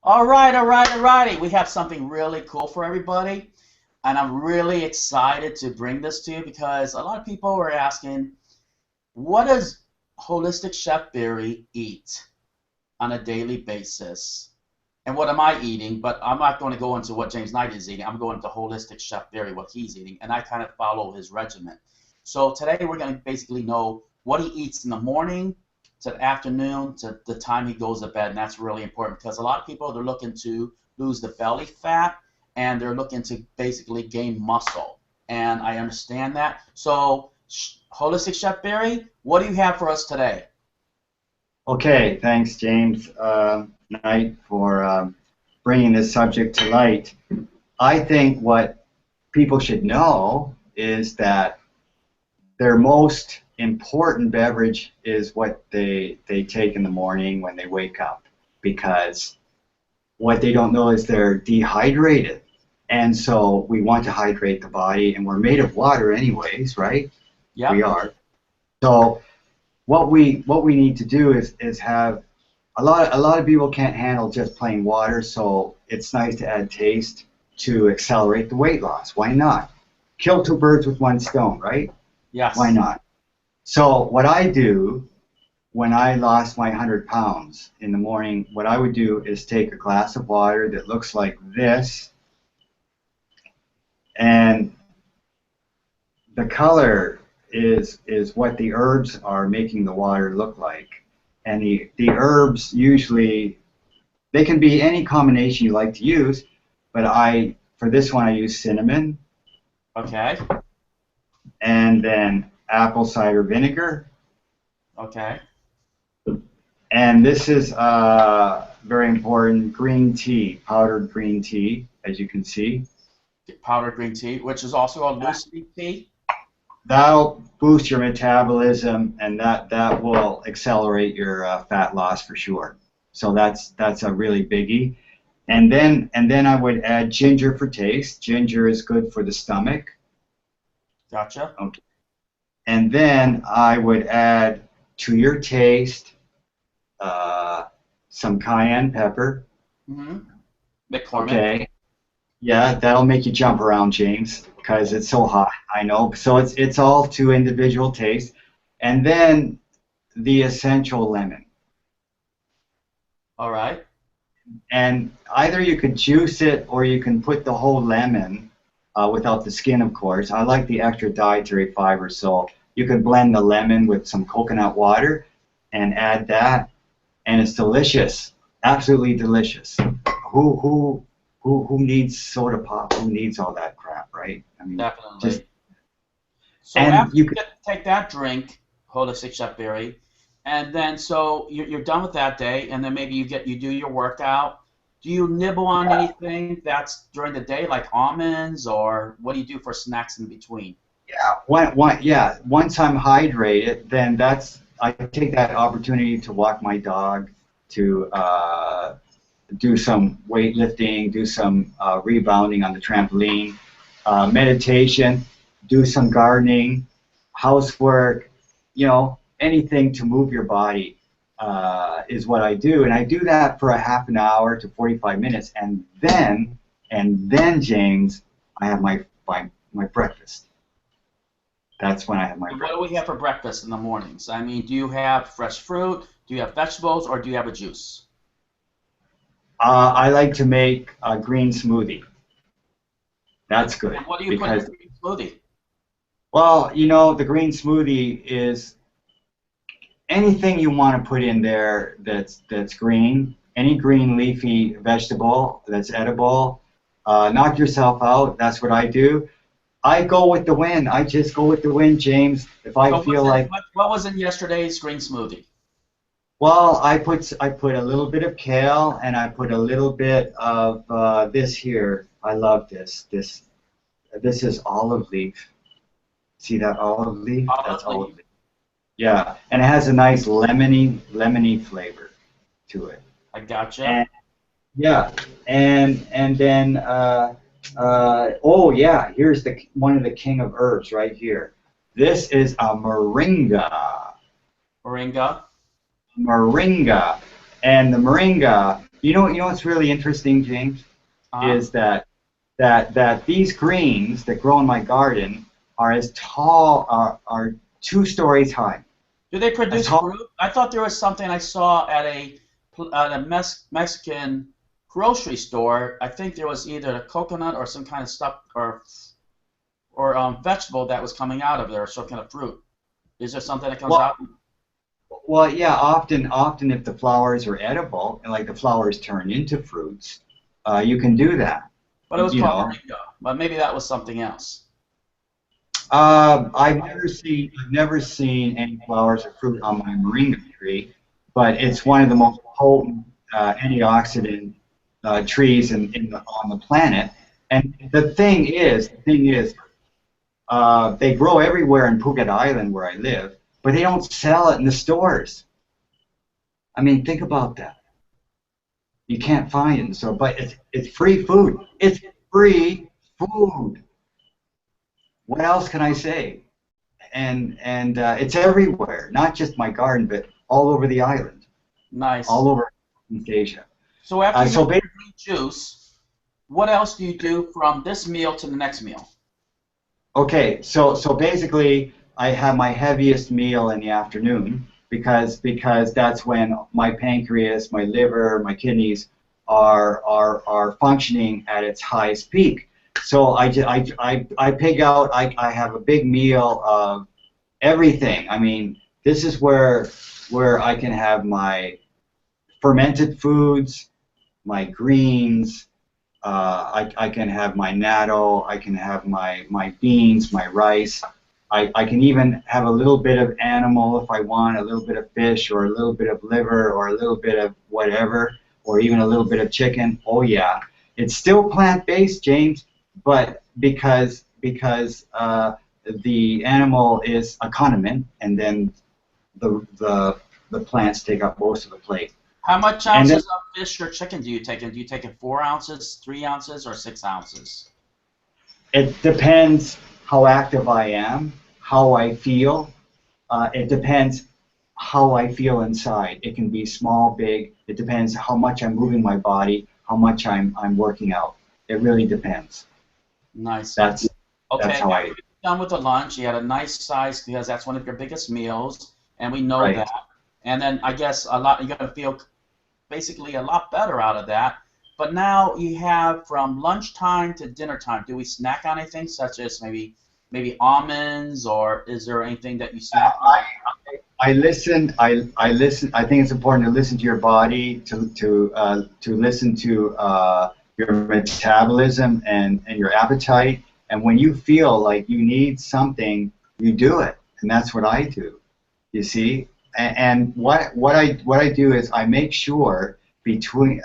All righty. We have something really cool for everybody, and I'm really excited to bring this to you because a lot of people are asking, what does Holistic Chef Barry eat on a daily basis? And what am I eating? But I'm not going to go into what James Knight is eating. I'm going to Holistic Chef Barry, what he's eating, and I kind of follow his regimen. So today we're going to basically know what he eats in the morning to the afternoon to the time he goes to bed, and that's really important because a lot of people they're looking to lose the belly fat and they're looking to basically gain muscle, and I understand that. So, Holistic Chef Barry, what do you have for us today? Okay, thanks, James Knight, for bringing this subject to light. I think what people should know is that their most important beverage is what they take in the morning when they wake up, because what they don't know is they're dehydrated. And so we want to hydrate the body, and we're made of water anyways, right? Yeah. We are. So what we need to do is have a lot of people can't handle just plain water, so it's nice to add taste to accelerate the weight loss. Why not? Kill two birds with one stone, right? Yes. Why not? So what I do when I lost my 100 pounds in the morning, what I would do is take a glass of water that looks like this, and the color is what the herbs are making the water look like. And the herbs usually, they can be any combination you like to use, but for this one I use cinnamon. Okay. And then apple cider vinegar. Okay. And this is very important, green tea, powdered green tea, as you can see. Powdered green tea, which is also a loose leaf tea. That'll boost your metabolism, and that will accelerate your fat loss for sure. So that's a really biggie. And then I would add ginger for taste. Ginger is good for the stomach. Gotcha. Okay. And then I would add to your taste some cayenne pepper. Mm-hmm. McCormick. Okay. Yeah, that'll make you jump around, James, because it's so hot. I know. So it's all to individual taste. And then the essential lemon. All right. And either you could juice it or you can put the whole lemon without the skin, of course. I like the extra dietary fiber, so you could blend the lemon with some coconut water and add that, and it's delicious, absolutely delicious. Who needs soda pop? Who needs all that crap, right? I mean, definitely. So and after you you take that drink, Holistic Chef Barry, and then so you're done with that day, and then maybe you do your workout. Do you nibble on anything that's during the day, like almonds, or what do you do for snacks in between? Yeah. Once I'm hydrated, then I take that opportunity to walk my dog, to do some weightlifting, do some rebounding on the trampoline, meditation, do some gardening, housework, anything to move your body is what I do. And I do that for a half an hour to 45 minutes, and then James, I have my breakfast. That's when I have my breakfast. What do we have for breakfast in the mornings? I mean, do you have fresh fruit? Do you have vegetables, or do you have a juice? I like to make a green smoothie. That's good. And what do you put in a green smoothie? Well, the green smoothie is anything you want to put in there that's green. Any green leafy vegetable that's edible. Knock yourself out. That's what I do. I go with the wind. I just go with the wind, James. If I feel like. What was in yesterday's green smoothie? Well, I put a little bit of kale, and I put a little bit of this here. I love this. This is olive leaf. See that olive leaf? That's olive leaf. Yeah, and it has a nice lemony flavor to it. I gotcha. And, yeah, and then oh yeah, here's one of the king of herbs right here. This is a moringa. Moringa. Moringa, and the moringa You know what's really interesting, James, Uh, is that these greens that grow in my garden are as tall, are 2 stories high. do they As produce tall. fruit? I thought there was something I saw at a Mexican grocery store. I think there was either a coconut or some kind of stuff or vegetable that was coming out of there, or some kind of fruit. Is there something that comes Well, out? well, yeah. Often if the flowers are edible and like the flowers turn into fruits, you can do that. But it was You called know, moringa. But maybe that was something else. I've never seen any flowers or fruit on my moringa tree, but it's one of the most potent antioxidant trees on the planet. And the thing is, they grow everywhere in Phuket Island where I live, but they don't sell it in the stores. I mean, think about that. You can't find it in the store, but it's free food. It's free food. What else can I say? And it's everywhere, not just my garden, but all over the island, Nice. all over East Asia. So after you So make basically, your green juice, what else do you do from this meal to the next meal? okay, so basically, I have my heaviest meal in the afternoon because that's when my pancreas, my liver, my kidneys are functioning at its highest peak. So I pig out. I have a big meal of everything. I mean, this is where I can have my fermented foods, my greens. I can have my natto. I can have my beans, my rice. I can even have a little bit of animal if I want, a little bit of fish or a little bit of liver or a little bit of whatever, or even a little bit of chicken. Oh yeah, it's still plant-based, James, but because the animal is a condiment, and then the plants take up most of the plate. How much And then ounces of fish or chicken do you take? And do you take it 4 ounces, 3 ounces, or 6 ounces? it depends how active I am, how I feel. It depends how I feel inside. It can be small, big. It depends how much I'm moving my body, how much I'm working out. It really depends. Nice. That's Okay, how after I. you're done with the lunch, you had a nice size because that's one of your biggest meals, and we know Right. that. And then I guess a lot you're gonna feel basically a lot better out of that. But now you have from lunchtime to dinner time. Do we snack on anything such as maybe almonds, or is there anything that you snack on? I, I listen. I listen. I think it's important to listen to your body, to listen to your metabolism and your appetite. And when you feel like you need something, you do it, and that's what I do. You see, and what I do is I make sure between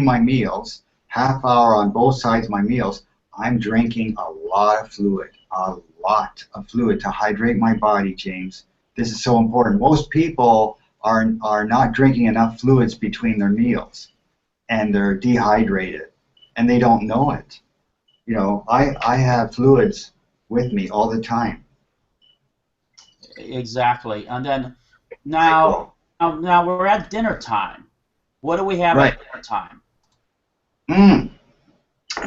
my meals, half hour on both sides of my meals, I'm drinking a lot of fluid to hydrate my body, James. This is so important. Most people are not drinking enough fluids between their meals, and they're dehydrated, and they don't know it. You know, I have fluids with me all the time. Exactly. And then now, Cycle. now we're at dinner time. What do we have Right. at dinner time? Mm.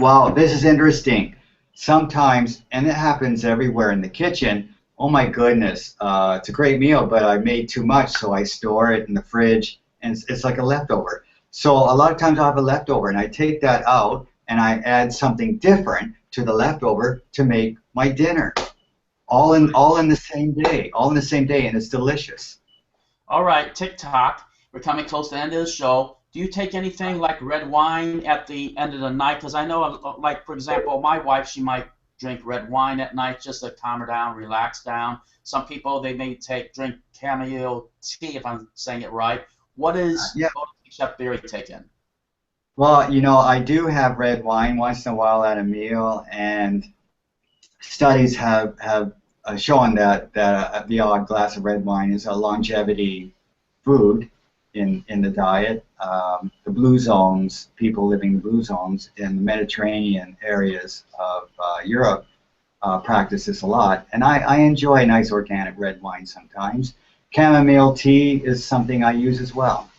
Well, this is interesting. Sometimes, and it happens everywhere in the kitchen. Oh my goodness, it's a great meal, but I made too much, so I store it in the fridge, and it's like a leftover. So a lot of times I have a leftover, and I take that out, and I add something different to the leftover to make my dinner. All in the same day, all in the same day, and it's delicious. All right, TikTok. We're coming close to the end of the show. Do you take anything like red wine at the end of the night? Because I know, like for example, my wife, she might drink red wine at night just to calm her down, relax down. Some people they may drink chamomile tea, if I'm saying it right. What is Yeah. Chef Berry taking? Well, I do have red wine once in a while at a meal, and studies have shown that the odd glass of red wine is a longevity food in the diet. The blue zones, people living in the blue zones in the Mediterranean areas of Europe practice this a lot, and I enjoy nice organic red wine sometimes. Chamomile tea is something I use as well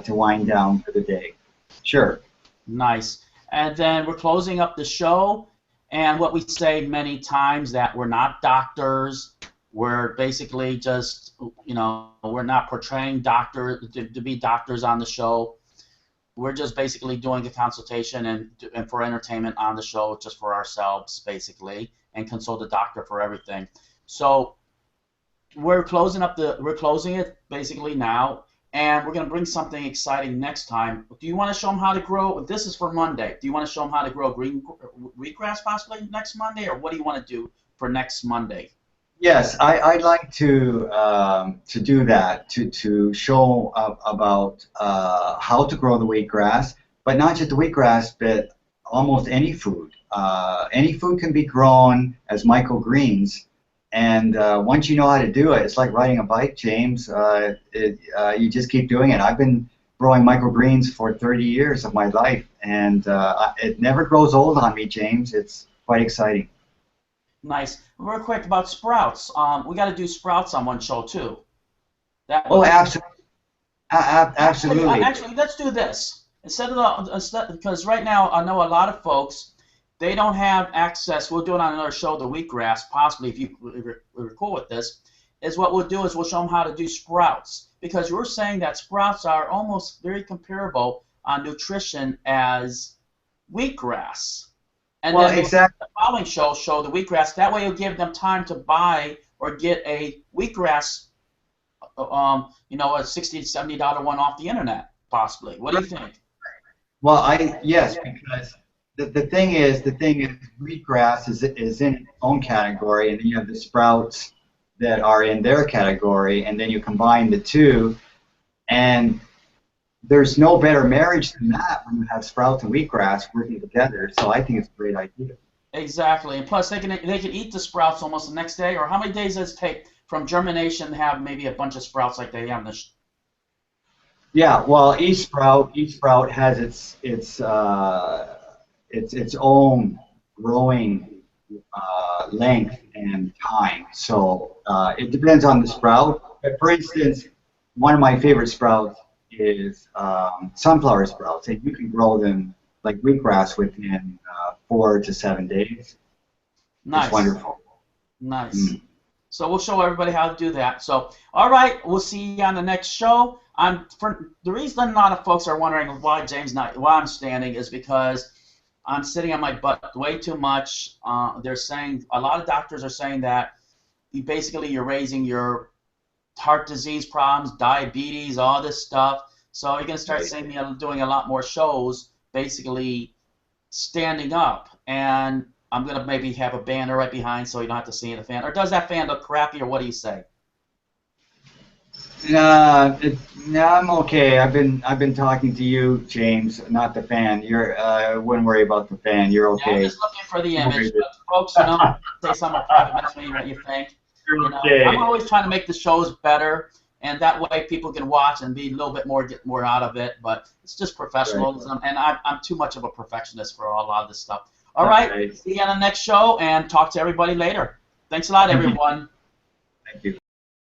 to wind down for the day. Sure. Nice. And then we're closing up the show, and what we say many times that we're not doctors. We're basically just, we're not portraying doctor to be doctors on the show. We're just basically doing a consultation and for entertainment on the show, just for ourselves, basically, and consult the doctor for everything. So we're closing it basically now, and we're going to bring something exciting next time. Do you want to show them how to grow? This is for Monday. Do you want to show them how to grow wheatgrass possibly next Monday, or what do you want to do for next Monday? Yes, I'd like to do that, to show about how to grow the wheatgrass, but not just the wheatgrass, but almost any food. Any food can be grown as microgreens, and once you know how to do it, it's like riding a bike, James. You just keep doing it. I've been growing microgreens for 30 years of my life, and it never grows old on me, James. It's quite exciting. Nice. Real quick about sprouts. We got to do sprouts on one show too. Absolutely. Absolutely. Actually, let's do this because right now I know a lot of folks, they don't have access. We'll do it on another show, the wheatgrass, possibly if you're cool with this. Is what we'll do is we'll show them how to do sprouts, because you're saying that sprouts are almost very comparable on nutrition as wheatgrass. And then exactly. The following show the wheatgrass. That way, you'll give them time to buy or get a wheatgrass, a $60 to $70 one off the internet, possibly. What do you think? Well, yes, because the thing is, wheatgrass is in its own category, and then you have the sprouts that are in their category, and then you combine the two, and there's no better marriage than that when you have sprouts and wheatgrass working together. So I think it's a great idea. Exactly, and plus they can eat the sprouts almost the next day. Or how many days does it take from germination to have maybe a bunch of sprouts like they have in this? Yeah, well, each sprout has its own growing length and time. So it depends on the sprout. But for instance, one of my favorite sprouts is sunflower sprouts, and you can grow them like wheatgrass within 4 to 7 days. Nice. It's wonderful. Nice. So we'll show everybody how to do that. So, all right, we'll see you on the next show. The reason a lot of folks are wondering why I'm standing is because I'm sitting on my butt way too much. They're saying, a lot of doctors are saying that you're raising your heart disease problems, diabetes, all this stuff. So you're going to start seeing me doing a lot more shows, basically standing up. And I'm going to maybe have a banner right behind so you don't have to see the fan. Or does that fan look crappy, or what do you say? No, I'm okay. I've been talking to you, James, not the fan. Wouldn't worry about the fan. You're okay. Yeah, I'm just looking for the image. But folks, say something private to me what you think. Okay. I'm always trying to make the shows better, and that way people can watch and be a little bit more, get more out of it. But it's just professionalism, and I'm too much of a perfectionist for a lot of this stuff. All right, see you on the next show, and talk to everybody later. Thanks a lot, everyone. Thank you.